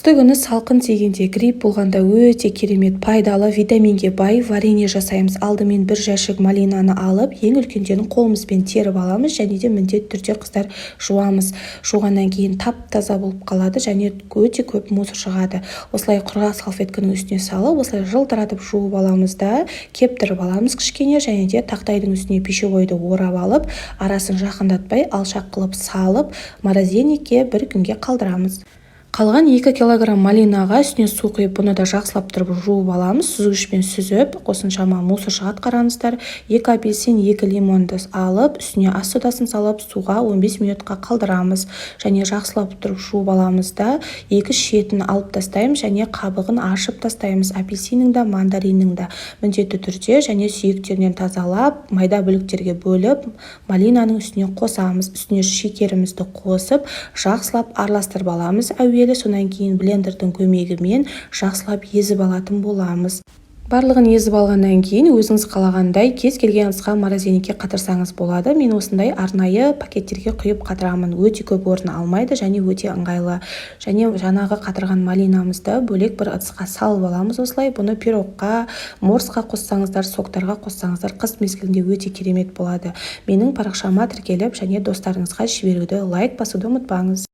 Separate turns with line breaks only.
Қыстыгүні салқын тигенде, грипп болғанда өте керемет пайдалы витаминге бай варенье жасаймыз. Алдымен бір жәшік малинаны алып, ең үлкендерін қолымызбен теріп аламыз және де міндетті түрде қыздар жуамыз. Жуғаннан кейін тап-таза болып қалады және өте көп мусор шығады. Осылай құрғақ салфетканың үстіне салып, осылай жылтыратып жуып аламыз да, кептіріп аламыз кішкене және де тақтайдың үстіне пищевойды орап алып, арасын жақындатпай алшақ қылып салып, морозильникке бір күнге қалдырамыз. Қалған 2 килограмм малинаға үстіне су құйып, бұны да жақсылап тұрып жуып аламыз. Сүзгішпен сүзіп, қосымшама мусор шығады қараңыздар. 2 апельсин, 2 лимонды алып, үстіне ас содасын салып, суға 15 минутқа қалдырамыз. Және жақсылап тұрып жуып аламыз да, 2 шетін алып тастаймыз және қабығын ашып тастаймыз. Апельсиннің да, мандариннің да міндетті түрде және сүйектерінен тазалап, майда бөліктерге бөліп, малинаның үстіне қосамыз. Үстіне шекерімізді қосып, жақсылап араластырып аламыз. Сонан кейін блендердің көмегімен жақсылап езіп алатын боламыз. Барлығын езіп алғаннан кейін өзіңіз қалағандай кез келген ыдысқа морозильникке қатырсаңыз болады. Мен осындай арнайы пакеттерге құйып қатырамын. Өте көп орын алмайды және өте ыңғайлы. Және жаңағы қатырған малинамызды бөлек бір ыдысқа салып аламыз. Осылай бұны пирогқа, морсқа қоссаңыздар, соктарға қоссаңыздар, қыс мезгілінде өте керемет болады. Менің парақшама тіркеліп және достарыңызға жіберуді, лайк басуды ұмытпаңыз.